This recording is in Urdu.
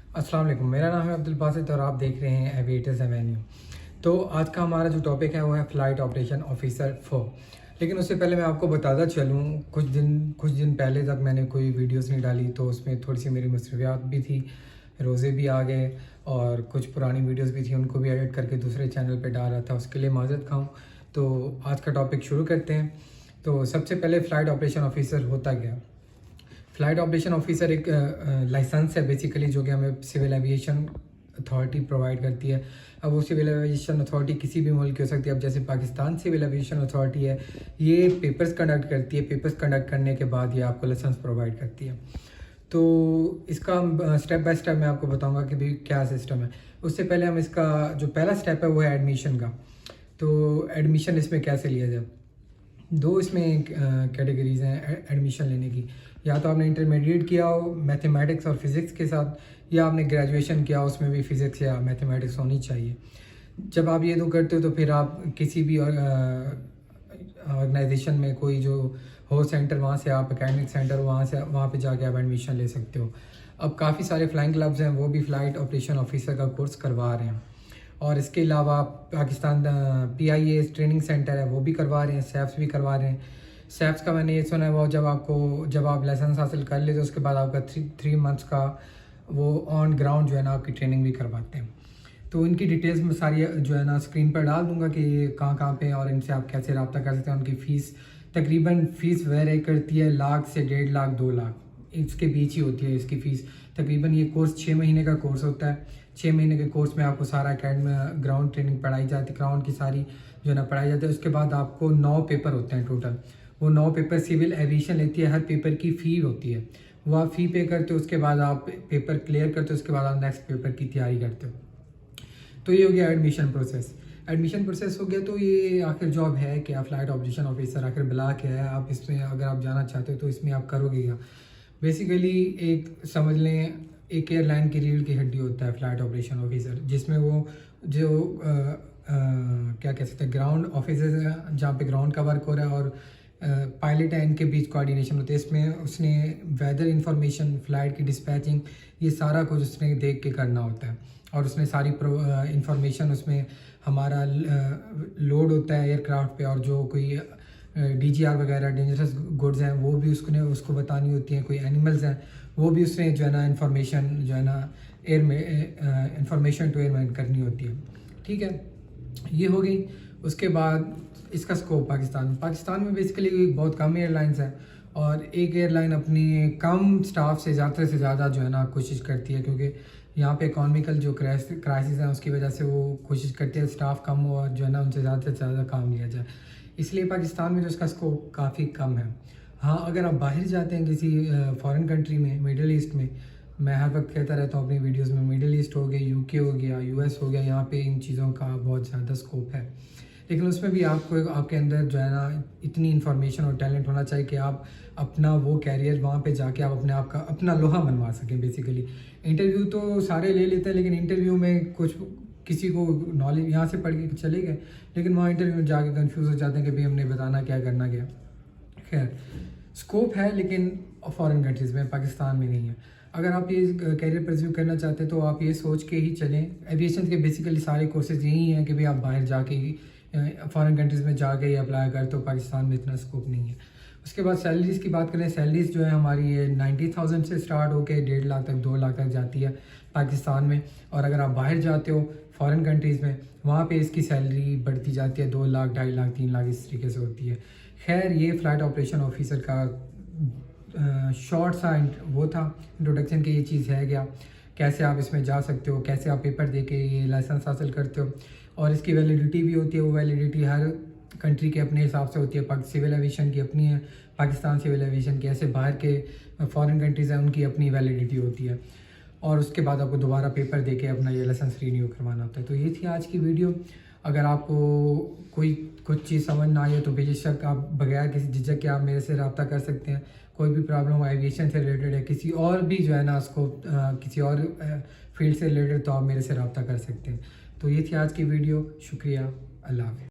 السلام علیکم، میرا نام ہے عبدالباسط اور آپ دیکھ رہے ہیں ایویٹرز ایوینیو۔ تو آج کا ہمارا جو ٹاپک ہے وہ ہے فلائٹ آپریشن آفیسر 4۔ لیکن اس سے پہلے میں آپ کو بتاتا چلوں، کچھ دن پہلے تک میں نے کوئی ویڈیوز نہیں ڈالی، تو اس میں تھوڑی سی میری مصروفیات بھی تھی، روزے بھی آ گئے اور کچھ پرانی ویڈیوز بھی تھی، ان کو بھی ایڈٹ کر کے دوسرے چینل پہ ڈال رہا تھا، اس کے لیے معذرت خواہ ہوں۔ تو آج کا ٹاپک شروع کرتے ہیں۔ تو سب سے پہلے فلائٹ آپریشن آفیسر ہوتا کیا؟ فلائٹ آپریشن آفیسر ایک لائسنس ہے بیسیکلی، جو کہ ہمیں سول ایویشن اتھارٹی پرووائڈ کرتی ہے۔ اب وہ سول ایویشن اتھارٹی کسی بھی ملک کی ہو سکتی ہے۔ اب جیسے پاکستان سول ایویشن اتھارٹی ہے، یہ پیپرز کنڈکٹ کرتی ہے، پیپرز کنڈکٹ کرنے کے بعد یہ آپ کو لائسنس پرووائڈ کرتی ہے۔ تو اس کا اسٹیپ بائی اسٹیپ میں آپ کو بتاؤں گا کہ بھی کیا سسٹم ہے۔ اس سے پہلے ہم اس کا جو پہلا اسٹیپ ہے وہ ہے ایڈمیشن کا۔ تو ایڈمیشن اس میں کیسے لیا جائے؟ دو اس میں کیٹیگریز ہیں ایڈمیشن لینے کی، یا تو آپ نے انٹرمیڈیٹ کیا ہو میتھمیٹکس اور فزکس کے ساتھ، یا آپ نے گریجویشن کیا اس میں بھی فزکس یا میتھمیٹکس ہونی چاہیے۔ جب آپ یہ دو کرتے ہو تو پھر آپ کسی بھی آرگنائزیشن میں کوئی جو ہو سینٹر، وہاں سے آپ اکیڈمک سینٹر وہاں پہ جا کے آپ ایڈمیشن لے سکتے ہو۔ اب کافی سارے فلائنگ کلبز ہیں، وہ بھی فلائٹ آپریشن آفیسر کا کورس کروا رہے ہیں، اور اس کے علاوہ پاکستان PIA ٹریننگ سینٹر ہے، وہ بھی کروا رہے ہیں، سیفس بھی کروا رہے ہیں۔ سیفس کا میں نے یہ سنا ہے، وہ جب آپ لائسنس حاصل کر لیتے اس کے بعد آپ کا 3 منتھس کا وہ آن گراؤنڈ جو ہے نا آپ کی ٹریننگ بھی کرواتے ہیں۔ تو ان کی ڈیٹیلز میں ساری جو ہے نا اسکرین پر ڈال دوں گا کہ یہ کہاں پہ ہیں اور ان سے آپ کیسے رابطہ کر سکتے ہیں۔ ان کی فیس تقریباً ویری کرتی ہے 1 لاکھ سے 1.5 لاکھ 2 لاکھ، اس کے بیچ ہی ہوتی ہے اس کی فیس تقریباً۔ یہ کورس 6 مہینے کا کورس ہوتا ہے۔ 6 مہینے کے کورس میں آپ کو سارا گراؤنڈ ٹریننگ پڑھائی جاتی ہے، گراؤنڈ کی ساری جو ہے نا پڑھائی جاتی ہے۔ اس کے بعد آپ کو 9 پیپر ہوتے ہیں ٹوٹل۔ وہ 9 پیپر سول ایویشن لیتی ہے، ہر پیپر کی فی ہوتی ہے، وہ آپ فی پے کرتے ہو، اس کے بعد آپ پیپر کلیئر کرتے ہو، اس کے بعد آپ نیکسٹ پیپر کی تیاری کرتے ہو۔ تو یہ ہو گیا ایڈمیشن پروسیس۔ ایڈمیشن پروسیس ہو گیا تو یہ آخر جاب ہے کہ فلائٹ آپریشن آفیسر آخر بلا کے ہے، آپ اس میں اگر آپ جانا چاہتے ہو تو اس میں آپ کرو گے کیا؟ بیسیکلی ایک سمجھ لیں ایک ایئر لائن کی ریڑھ کی ہڈی ہوتا ہے فلائٹ آپریشن آفیسر، جس میں وہ جو کیا کہہ سکتے ہیں گراؤنڈ آفیسر ہیں، جہاں پہ گراؤنڈ کا ورک ہو رہا ہے، اور پائلٹ ہے، ان کے بیچ کوآرڈینیشن ہوتی ہے۔ اس میں اس نے ویدر انفارمیشن، فلائٹ کی ڈسپیچنگ، یہ سارا کچھ اس نے دیکھ کے کرنا ہوتا ہے، اور اس نے ساری انفارمیشن، اس میں ہمارا لوڈ ہوتا ہے ایئر کرافٹ پہ، اور جو کوئی DGR وغیرہ ڈینجرس گڈز ہیں وہ بھی اس کو بتانی ہوتی ہیں، کوئی اینیملز ہیں وہ بھی اس نے جو ہے نا انفارمیشن جو ہے نا ایئر میں انفارمیشن ٹو ایئر مین کرنی ہوتی ہے۔ ٹھیک ہے، یہ ہو گئی۔ اس کے بعد اس کا اسکوپ پاکستان میں بیسیکلی بہت کم ایئر لائنس ہیں، اور ایک ایئر لائن اپنی کم سٹاف سے زیادہ جو ہے نا کوشش کرتی ہے، کیونکہ یہاں پہ اکانومیکل جو کرائسس ہیں اس کی وجہ سے وہ کوشش کرتی ہے سٹاف کم ہو اور جو ہے نا ان سے زیادہ کام لیا جائے، اس لیے پاکستان میں جو اس کا اسکوپ کافی کم ہے۔ ہاں، اگر آپ باہر جاتے ہیں کسی فارن کنٹری میں، مڈل ایسٹ میں، میں ہر وقت کہتا رہتا ہوں اپنی ویڈیوز میں، مڈل ایسٹ ہو گیا، UK ہو گیا، US ہو گیا، یہاں پہ ان چیزوں کا بہت زیادہ اسکوپ ہے، لیکن اس میں بھی آپ کے اندر جو ہے نا اتنی انفارمیشن اور ٹیلنٹ ہونا چاہیے کہ آپ اپنا وہ کیریئر وہاں پہ جا کے آپ اپنا لوہا بنوا سکیں۔ بیسیکلی انٹرویو تو سارے لے لیتے ہیں، لیکن انٹرویو میں کسی کو نالج یہاں سے پڑھ کے چلے گئے، لیکن وہاں انٹرویو میں جا کے کنفیوز ہو جاتے ہیں کہ بھئی ہم نے بتانا کیا، کرنا کیا۔ خیر، اسکوپ ہے لیکن فارن کنٹریز میں، پاکستان میں نہیں ہے۔ اگر آپ یہ کیریئر پرسیو کرنا چاہتے ہیں تو آپ یہ سوچ کے ہی چلیں، ایویشن کے بیسیکلی سارے کورسز یہی ہیں کہ بھئی آپ باہر جا کے ہی فارن کنٹریز میں جا کے ہی اپلائی کرتے ہو، پاکستان میں اتنا اسکوپ نہیں ہے۔ اس کے بعد سیلریز کی بات کریں، سیلریز جو ہے ہماری 90,000 سے اسٹارٹ ہو کے 1.5 لاکھ تک 2 لاکھ تک جاتی ہے پاکستان میں، اور اگر آپ باہر جاتے ہو فارن کنٹریز میں، وہاں پہ اس کی سیلری بڑھتی جاتی ہے، 2 لاکھ 2.5 لاکھ 3 لاکھ اس طریقے سے ہوتی ہے۔ خیر، یہ فلائٹ آپریشن آفیسر کا شارٹ سا وہ تھا انٹروڈکشن کہ یہ چیز ہے کیا، کیسے آپ اس میں جا سکتے ہو، کیسے آپ پیپر دے کے یہ لائسنس حاصل کرتے ہو، اور اس کی ویلیڈیٹی بھی ہوتی ہے۔ وہ ویلیڈیٹی ہر کنٹری کے اپنے حساب سے ہوتی ہے، سول ایویشن کی اپنی ہے، پاکستان سول ایویشن کی، ایسے باہر کے فارن کنٹریز ہیں ان کی اپنی ویلیڈیٹی ہوتی ہے، اور اس کے بعد آپ کو دوبارہ پیپر دے کے اپنا یہ لائسنس رینیو کروانا ہوتا ہے۔ تو یہ تھی آج کی ویڈیو۔ اگر آپ کو کچھ چیز سمجھ نہ آئے تو بے شک آپ بغیر کسی جھجک کے آپ میرے سے رابطہ کر سکتے ہیں۔ کوئی بھی پرابلم ایویشن سے ریلیٹڈ ہے، کسی اور بھی جو ہے نا اس کو کسی اور فیلڈ سے ریلیٹڈ، تو آپ میرے سے رابطہ کر سکتے ہیں۔ تو یہ تھی آج کی ویڈیو، شکریہ، اللہ حافظ۔